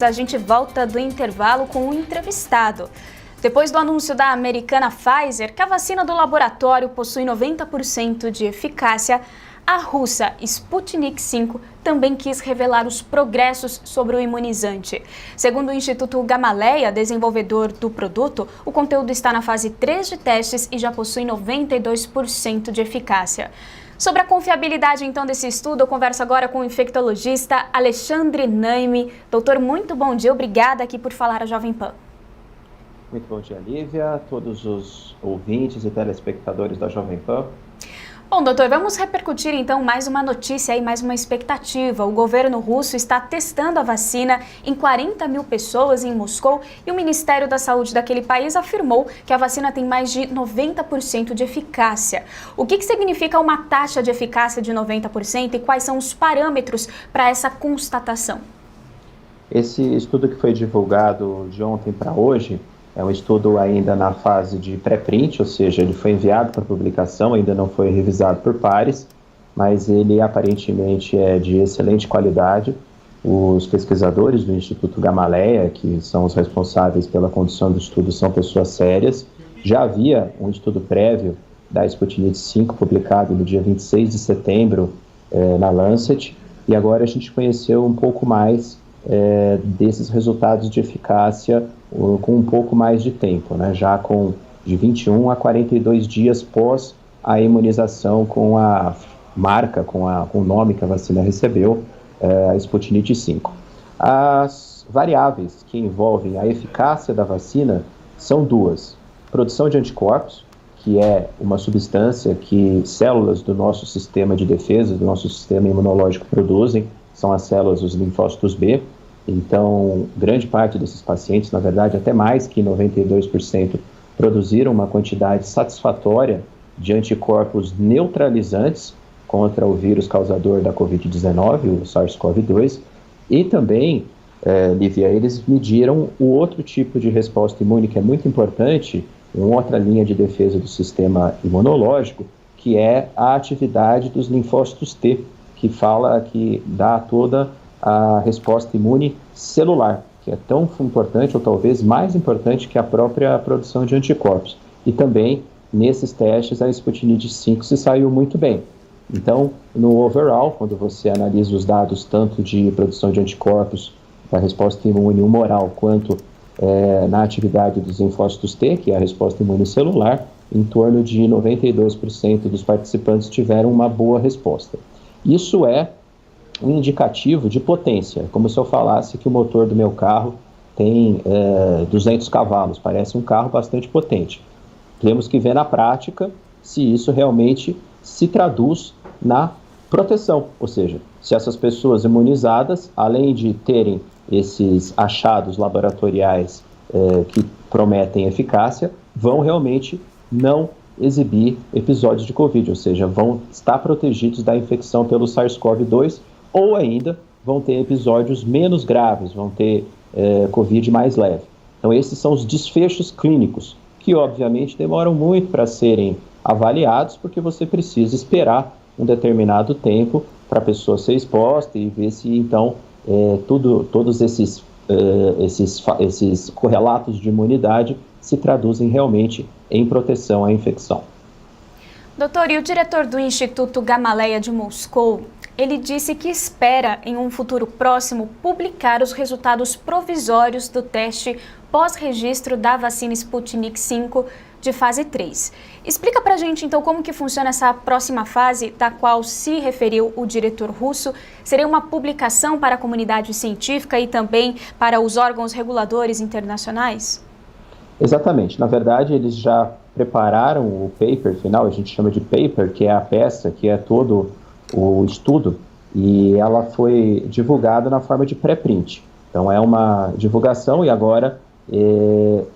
A gente volta do intervalo com um entrevistado. Depois do anúncio da americana Pfizer que a vacina do laboratório possui 90% de eficácia, a russa Sputnik V também quis revelar os progressos sobre o imunizante. Segundo o Instituto Gamaleya, desenvolvedor do produto, o conteúdo está na fase 3 de testes e já possui 92% de eficácia. Sobre a confiabilidade, então, desse estudo, eu converso agora com o infectologista Alexandre Naime. Doutor, muito bom dia. Obrigada aqui por falar à Jovem Pan. Muito bom dia, Lívia, todos os ouvintes e telespectadores da Jovem Pan. Bom, doutor, vamos repercutir então mais uma notícia e mais uma expectativa. O governo russo está testando a vacina em 40 mil pessoas em Moscou e o Ministério da Saúde daquele país afirmou que a vacina tem mais de 90% de eficácia. O que significa uma taxa de eficácia de 90% e quais são os parâmetros para essa constatação? Esse estudo que foi divulgado de ontem para hoje é um estudo ainda na fase de pré-print, ou seja, ele foi enviado para publicação, ainda não foi revisado por pares, mas ele aparentemente é de excelente qualidade. Os pesquisadores do Instituto Gamaleya, que são os responsáveis pela condução do estudo, são pessoas sérias. Já havia um estudo prévio da Sputnik V publicado no dia 26 de setembro na Lancet, e agora a gente conheceu um pouco mais desses resultados de eficácia com um pouco mais de tempo, né? Já com de 21 a 42 dias pós a imunização com a marca, com o nome que a vacina recebeu, a Sputnik V. As variáveis que envolvem a eficácia da vacina são duas: produção de anticorpos, que é uma substância que células do nosso sistema de defesa, do nosso sistema imunológico produzem, são as células dos linfócitos B. Então, grande parte desses pacientes, na verdade, até mais que 92%, produziram uma quantidade satisfatória de anticorpos neutralizantes contra o vírus causador da Covid-19, o SARS-CoV-2, e também, Lívia, eles mediram o outro tipo de resposta imune que é muito importante, uma outra linha de defesa do sistema imunológico, que é a atividade dos linfócitos T, que dá toda a resposta imune celular, que é tão importante ou talvez mais importante que a própria produção de anticorpos. E também, nesses testes, a Sputnik V se saiu muito bem. Então, no overall, quando você analisa os dados tanto de produção de anticorpos, da resposta imune humoral, quanto na atividade dos linfócitos T, que é a resposta imune celular, em torno de 92% dos participantes tiveram uma boa resposta. Isso é um indicativo de potência, como se eu falasse que o motor do meu carro tem 200 cavalos, parece um carro bastante potente. Temos que ver na prática se isso realmente se traduz na proteção, ou seja, se essas pessoas imunizadas, além de terem esses achados laboratoriais que prometem eficácia, vão realmente não exibir episódios de Covid, ou seja, vão estar protegidos da infecção pelo SARS-CoV-2, ou ainda vão ter episódios menos graves, vão ter Covid mais leve. Então esses são os desfechos clínicos, que obviamente demoram muito para serem avaliados, porque você precisa esperar um determinado tempo para a pessoa ser exposta e ver se então todos esses correlatos de imunidade se traduzem realmente em proteção à infecção. Doutor, e o diretor do Instituto Gamaleya de Moscou, ele disse que espera, em um futuro próximo, publicar os resultados provisórios do teste pós-registro da vacina Sputnik V de fase 3. Explica pra gente, então, como que funciona essa próxima fase, da qual se referiu o diretor russo. Seria uma publicação para a comunidade científica e também para os órgãos reguladores internacionais? Exatamente. Na verdade, eles já prepararam o paper final, a gente chama de paper, que é a peça, que é todo o estudo, e ela foi divulgada na forma de pré-print. Então é uma divulgação e agora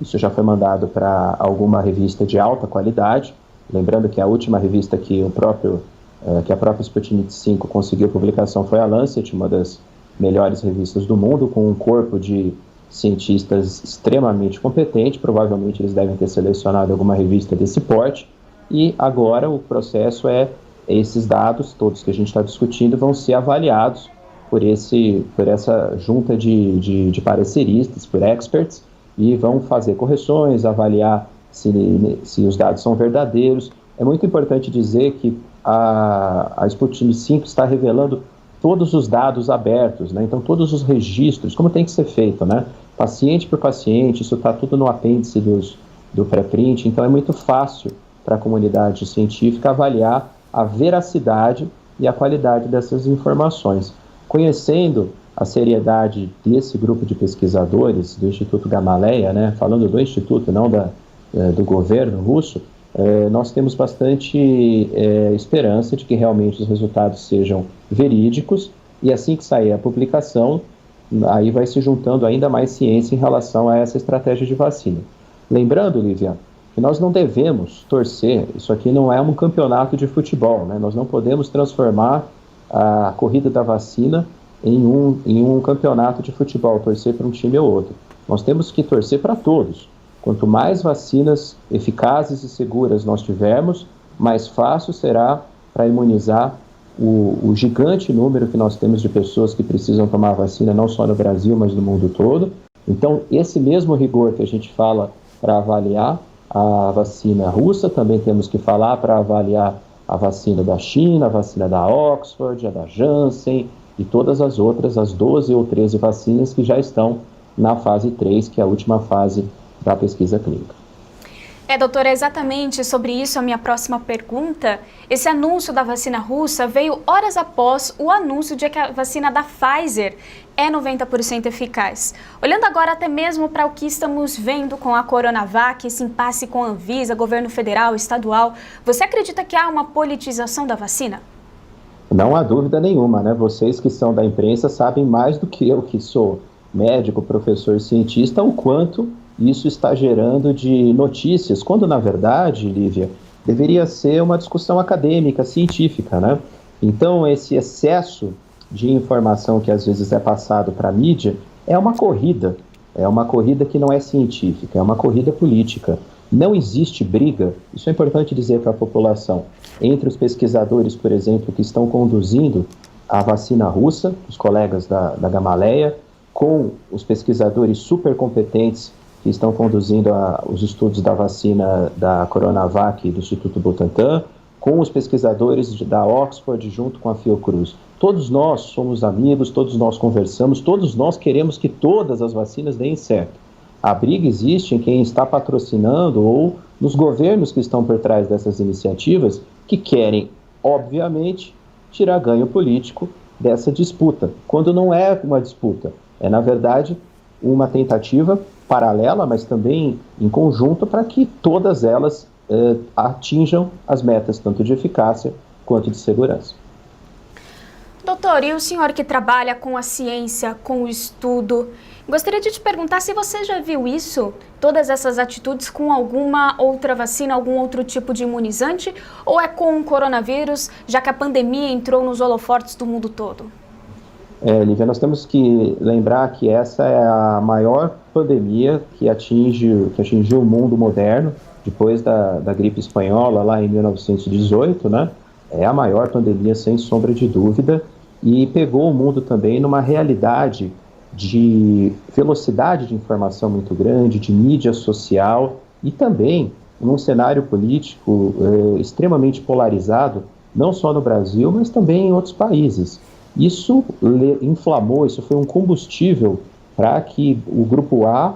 isso já foi mandado para alguma revista de alta qualidade. Lembrando que a última revista que a própria Sputnik V conseguiu publicação foi a Lancet, uma das melhores revistas do mundo, com um corpo de cientistas extremamente competente. Provavelmente eles devem ter selecionado alguma revista desse porte, e agora o processo esses dados todos que a gente está discutindo vão ser avaliados por essa junta de pareceristas, por experts, e vão fazer correções, avaliar se os dados são verdadeiros. É muito importante dizer que a Sputnik V está revelando todos os dados abertos, né? Então todos os registros, como tem que ser feito, né? Paciente por paciente, isso está tudo no apêndice do pré-print, então é muito fácil para a comunidade científica avaliar a veracidade e a qualidade dessas informações. Conhecendo a seriedade desse grupo de pesquisadores do Instituto Gamaleya, né? Falando do Instituto, não do governo russo, nós temos bastante esperança de que realmente os resultados sejam verídicos, e assim que sair a publicação, aí vai se juntando ainda mais ciência em relação a essa estratégia de vacina. Lembrando, Lívia, que nós não devemos torcer, isso aqui não é um campeonato de futebol, né? Nós não podemos transformar a corrida da vacina em um campeonato de futebol, torcer para um time ou outro. Nós temos que torcer para todos. Quanto mais vacinas eficazes e seguras nós tivermos, mais fácil será para imunizar o gigante número que nós temos de pessoas que precisam tomar vacina, não só no Brasil, mas no mundo todo. Então, esse mesmo rigor que a gente fala para avaliar a vacina russa, também temos que falar para avaliar a vacina da China, a vacina da Oxford, a da Janssen e todas as outras, as 12 ou 13 vacinas que já estão na fase 3, que é a última fase da pesquisa clínica. Doutora, exatamente sobre isso a minha próxima pergunta. Esse anúncio da vacina russa veio horas após o anúncio de que a vacina da Pfizer é 90% eficaz. Olhando agora até mesmo para o que estamos vendo com a Coronavac, esse impasse com a Anvisa, governo federal, estadual, você acredita que há uma politização da vacina? Não há dúvida nenhuma, né? Vocês que são da imprensa sabem mais do que eu, que sou médico, professor, cientista, o quanto isso está gerando de notícias, quando na verdade, Lívia, deveria ser uma discussão acadêmica, científica, né? Então esse excesso de informação que às vezes é passado para a mídia é uma corrida que não é científica, é uma corrida política. Não existe briga, isso é importante dizer para a população, entre os pesquisadores, por exemplo, que estão conduzindo a vacina russa, os colegas da Gamaleya, com os pesquisadores super competentes que estão conduzindo os estudos da vacina da Coronavac do Instituto Butantan, com os pesquisadores da Oxford junto com a Fiocruz. Todos nós somos amigos, todos nós conversamos, todos nós queremos que todas as vacinas deem certo. A briga existe em quem está patrocinando ou nos governos que estão por trás dessas iniciativas que querem, obviamente, tirar ganho político dessa disputa, quando não é uma disputa, é, na verdade, uma tentativa paralela, mas também em conjunto, para que todas elas atinjam as metas tanto de eficácia quanto de segurança. Doutor, e o senhor que trabalha com a ciência, com o estudo, gostaria de te perguntar se você já viu isso, todas essas atitudes com alguma outra vacina, algum outro tipo de imunizante, ou é com o coronavírus, já que a pandemia entrou nos holofotes do mundo todo? Lívia, nós temos que lembrar que essa é a maior pandemia que atingiu o mundo moderno, depois da gripe espanhola, lá em 1918, né? É a maior pandemia, sem sombra de dúvida, e pegou o mundo também numa realidade de velocidade de informação muito grande, de mídia social, e também num cenário político extremamente polarizado, não só no Brasil, mas também em outros países. Isso inflamou, isso foi um combustível para que o grupo A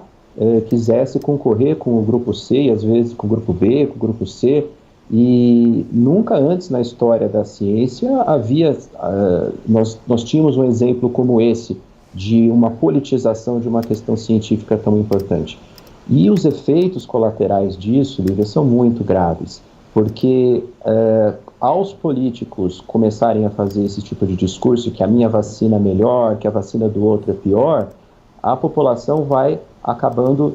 quisesse concorrer com o grupo C, e às vezes com o grupo B, com o grupo C, e nunca antes na história da ciência nós tínhamos um exemplo como esse, de uma politização de uma questão científica tão importante. E os efeitos colaterais disso, Lívia, são muito graves, porque aos políticos começarem a fazer esse tipo de discurso, que a minha vacina é melhor, que a vacina do outro é pior, a população vai acabando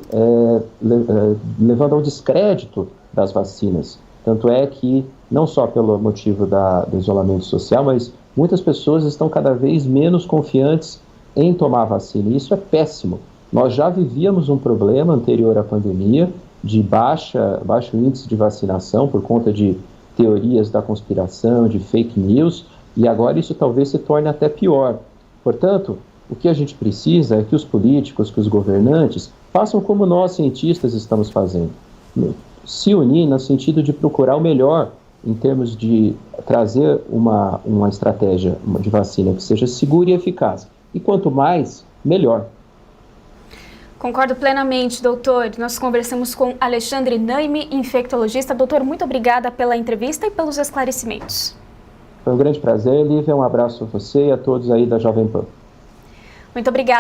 levando ao descrédito das vacinas. Tanto é que, não só pelo motivo do isolamento social, mas muitas pessoas estão cada vez menos confiantes em tomar a vacina, e isso é péssimo. Nós já vivíamos um problema anterior à pandemia de baixo índice de vacinação por conta de teorias da conspiração, de fake news, e agora isso talvez se torne até pior. Portanto, o que a gente precisa é que os políticos, que os governantes, façam como nós, cientistas, estamos fazendo. Se unir no sentido de procurar o melhor em termos de trazer uma estratégia de vacina que seja segura e eficaz. E quanto mais, melhor. Concordo plenamente, doutor. Nós conversamos com Alexandre Naime, infectologista. Doutor, muito obrigada pela entrevista e pelos esclarecimentos. Foi um grande prazer, Lívia. Um abraço a você e a todos aí da Jovem Pan. Muito obrigada.